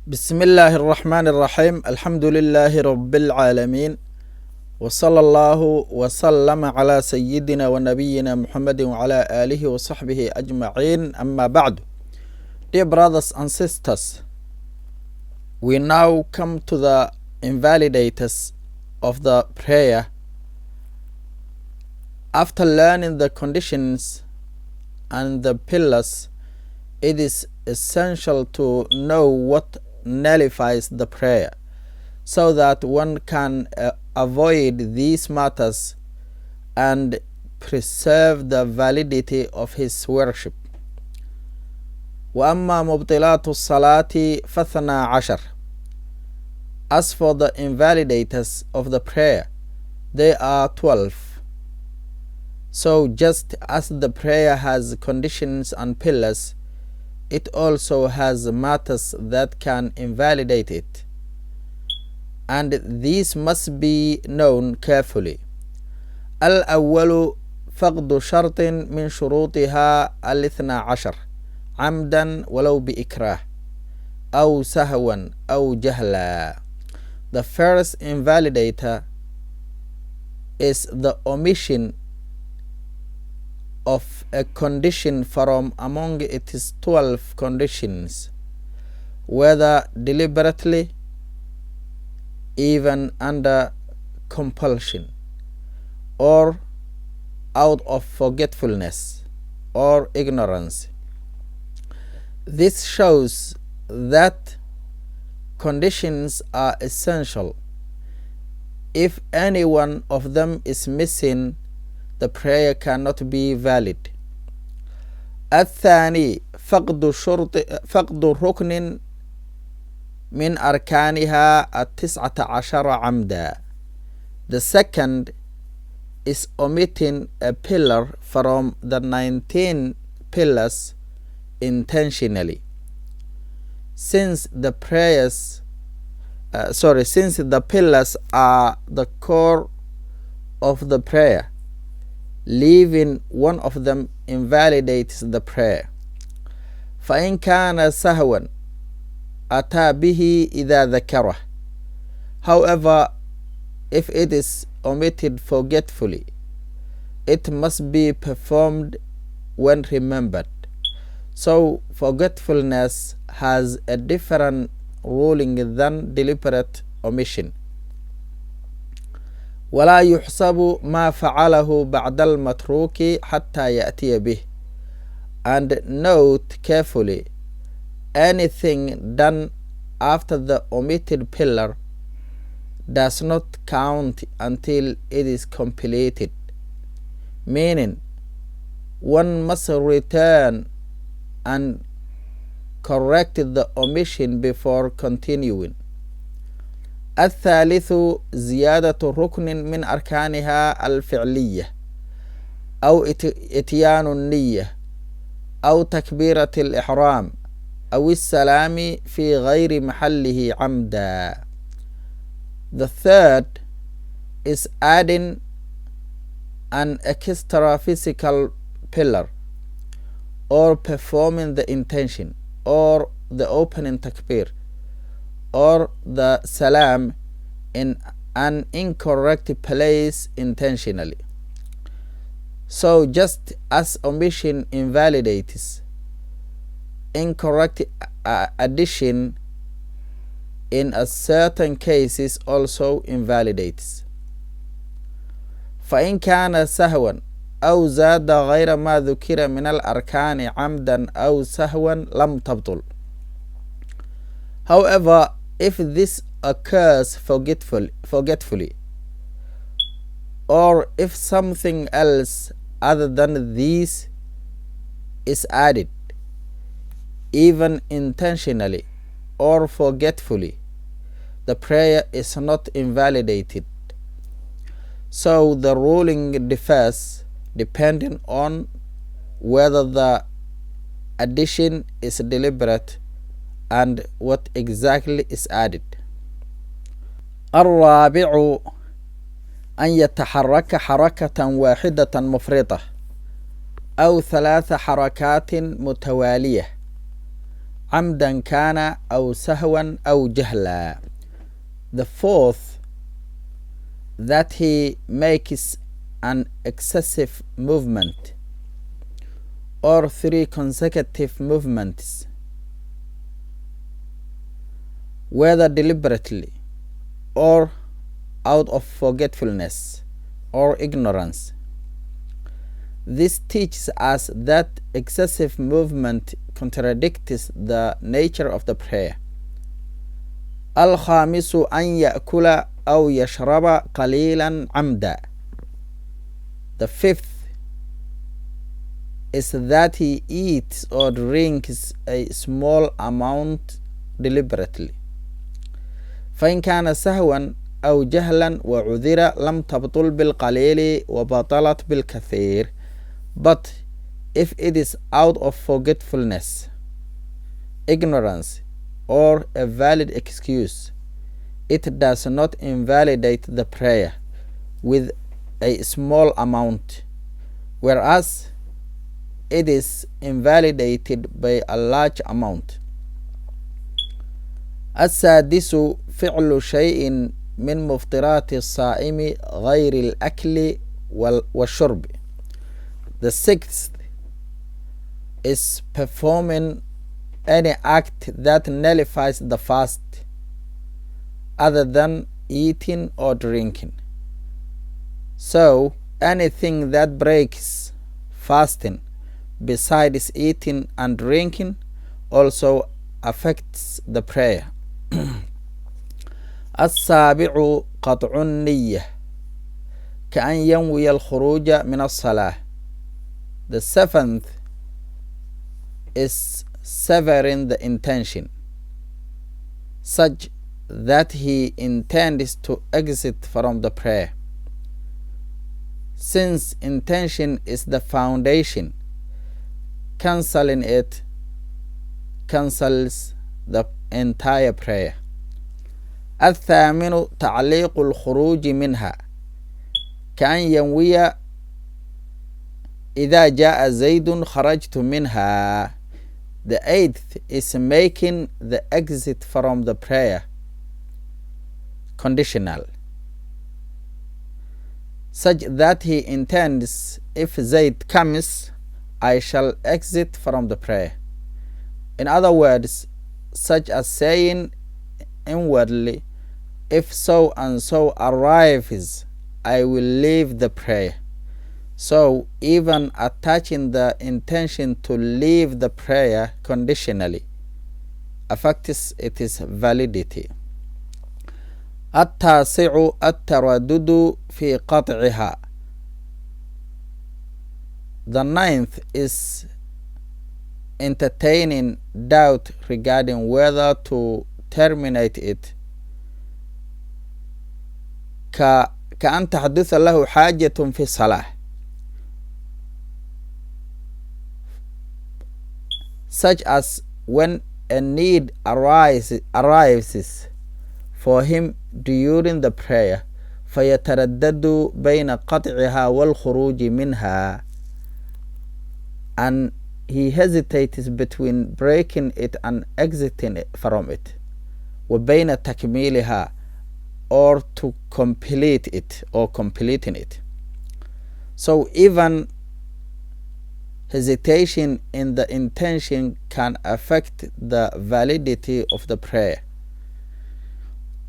بسم الله الرحمن الرحيم الحمد لله رب العالمين وصلى الله وسلم على سيدنا ونبينا محمد وعلى آله وصحبه أجمعين أما بعد. Dear brothers and sisters, we now come to the invalidators of the prayer. After learning the conditions and the pillars, it is essential to know what nullifies the prayer so that one can avoid these matters and preserve the validity of his worship. وأما مبطلات الصلاة فاثنى عشر. As for the invalidators of the prayer, they are 12. So just as the prayer has conditions and pillars, it also has matters that can invalidate it, and these must be known carefully. الأول فقد شرط من شروطها الاثنى عشر عمدا ولو بإكراه أو سهوا أو جهلا. The first invalidator is the omission of a condition from among its 12 conditions, whether deliberately, even under compulsion, or out of forgetfulness or ignorance. This shows that conditions are essential. If any one of them is missing, the prayer cannot be valid. الثاني فقد ركن من أركانها التسعة عشر عمدا. The second is omitting a pillar from the 19 pillars intentionally. Since the pillars are the core of the prayer, leaving one of them invalidates the prayer. فإن كان سهوا أتى به إذا ذكره. However, if it is omitted forgetfully, it must be performed when remembered. So forgetfulness has a different ruling than deliberate omission. ولا يحسب ما فعله بعد المتروك حتى يأتي به. And note carefully, anything done after the omitted pillar does not count until it is completed, meaning one must return and correct the omission before continuing. الثالث زيادة ركن من أركانها الفعلية أو إتيان النية أو تكبيرة الإحرام أو السلام في غير محله عمدا. The third is adding an extra physical pillar, or performing the intention, or the opening takbir, or the salam in an incorrect place intentionally. So just as omission invalidates, incorrect addition in a certain cases also invalidates. فإن كان سهوا أو زاد غير ما ذكر من الأركان عمدا أو سهوا لم تبطل. However, if this occurs forgetfully, or if something else other than these is added, even intentionally or forgetfully, the prayer is not invalidated. So the ruling differs depending on whether the addition is deliberate and what exactly is added. الرابع أن يتحرك حركة واحدة مفرطة أو ثلاث حركات متوالية عمدا كان أو سهوا أو جهلا. The fourth, that he makes an excessive movement or 3 consecutive movements, whether deliberately or out of forgetfulness or ignorance. This teaches us that excessive movement contradicts the nature of the prayer. الخامس أن يأكل أو يشرب قليلا عمدا. The fifth is that he eats or drinks a small amount deliberately. فإن كان سهوا أو جهلا وعذر لم تبطل بالقليل وبطلت بالكثير. But if it is out of forgetfulness, ignorance, or a valid excuse, it does not invalidate the prayer with a small amount, whereas it is invalidated by a large amount. السادس فعل شيء من مفطرات الصائم غير الأكل والشرب. The sixth is performing any act that nullifies the fast other than eating or drinking. So anything that breaks fasting besides eating and drinking also affects the prayer. السابع قطع النية كأن ينوي الخروج من الصلاة. The seventh is severing the intention, such that he intends to exit from the prayer. Since intention is the foundation, cancelling it cancels the entire prayer. الثامن تعليق الخروج منها كأن ينوي إذا جاء زيد خرجت منها. The eighth is making the exit from the prayer conditional, such that he intends, if Zayd comes, I shall exit from the prayer. In other words, such as saying inwardly, if so and so arrives, I will leave the prayer. So even attaching the intention to leave the prayer conditionally affects its validity. التاسع التردد في قطعها. The ninth is entertaining doubt regarding whether to terminate it. كأن تحدث له حاجة في الصلاة. Such as when a need arises for him during the prayer فيتردد بين قطعها والخروج منها, and he hesitates between breaking it and exiting it from it, وبين تكميلها, or to complete it or completing it. So even hesitation in the intention can affect the validity of the prayer.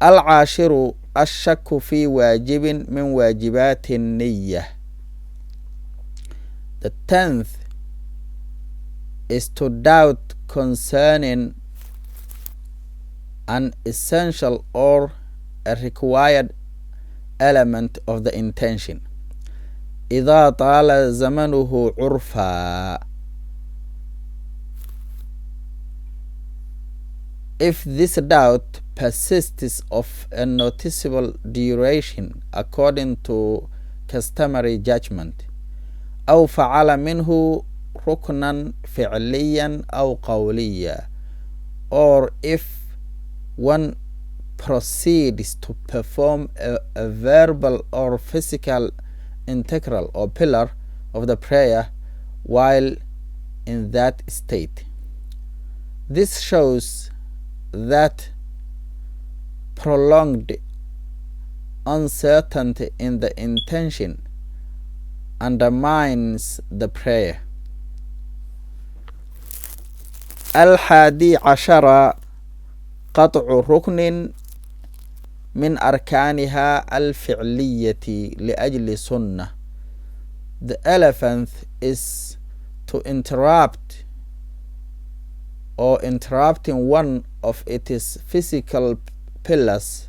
العاشر الشك في واجب من واجبات النية. The 10th is to doubt concerning an essential or a required element of the intention. إذا طال زمنه عرفا. If this doubt persists of a noticeable duration according to customary judgment, أو فعل منه ركنا فعليا أو قوليا, or if one proceeds to perform a verbal or physical integral or pillar of the prayer while in that state. This shows that prolonged uncertainty in the intention undermines the prayer. الحادي عشر قطع ركن من أركانها الفعلية لأجل سنة. The 11th is to interrupt or interrupting one of its physical pillars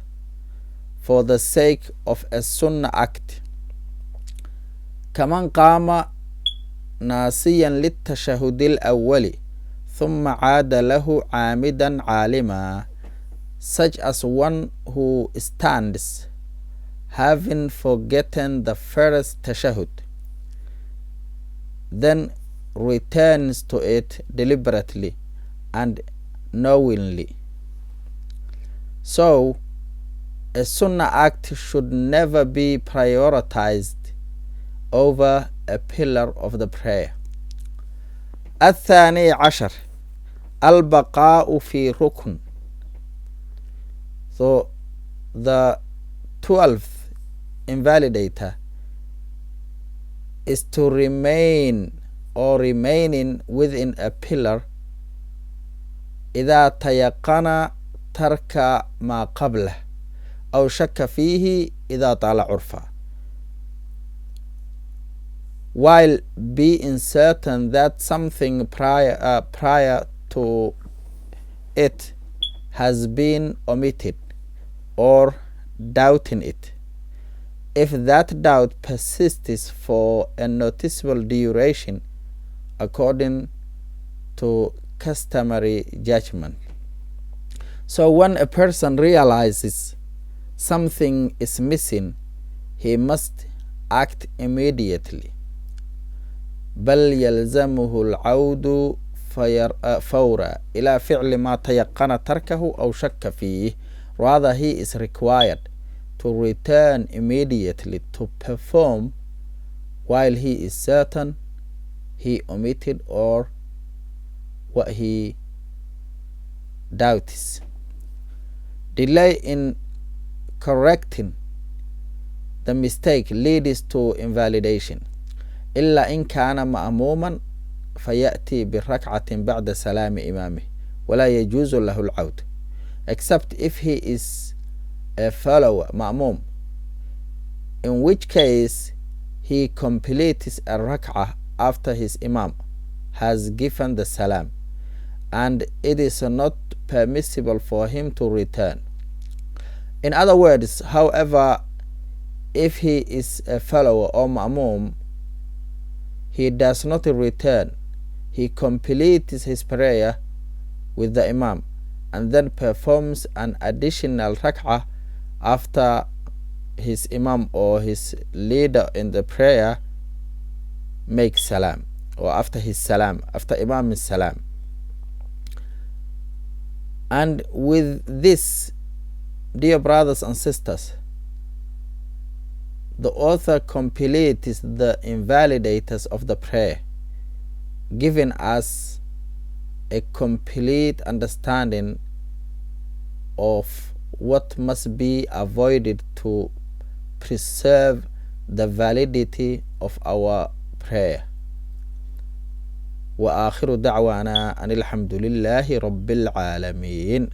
for the sake of a sunnah act. كمن قام ناسيا للتشهد الأول ثم عاد له عامدا عالما, such as one who stands having forgotten the first tashahud, then returns to it deliberately and knowingly. So, a sunnah act should never be prioritized over a pillar of the prayer. الثاني عشر البقاء في ركن. So the 12th invalidator is to remain or remaining within a pillar إذا تيقن ترك ما قبله أو شك فيه إذا طال عرفه, while being certain that something prior to it has been omitted, or doubting it, if that doubt persists for a noticeable duration according to customary judgment. So when a person realizes something is missing, he must act immediately. بل يلزمه العود فورا إلى فعل ما تيقن تركه أو شك فيه. Rather, he is required to return immediately to perform while he is certain he omitted or what he doubts. Delay in correcting the mistake leads to invalidation. إلا إن كان مأموما فيأتي بركعة بعد سلام إمامه ولا يجوز له العود, except if he is a follower مأموم, in which case he completes a rak'ah after his imam has given the salam, and it is not permissible for him to return. In other words, however, if he is a follower or ma'mum, he does not return. He completes his prayer with the imam and then performs an additional rak'ah after his imam or his leader in the prayer makes salam, or after his salam, after imam's salam. And with this, dear brothers and sisters, the author completes the invalidators of the prayer, giving us a complete understanding of what must be avoided to preserve the validity of our prayer. وآخر دعوانا أن الحمد لله رب العالمين.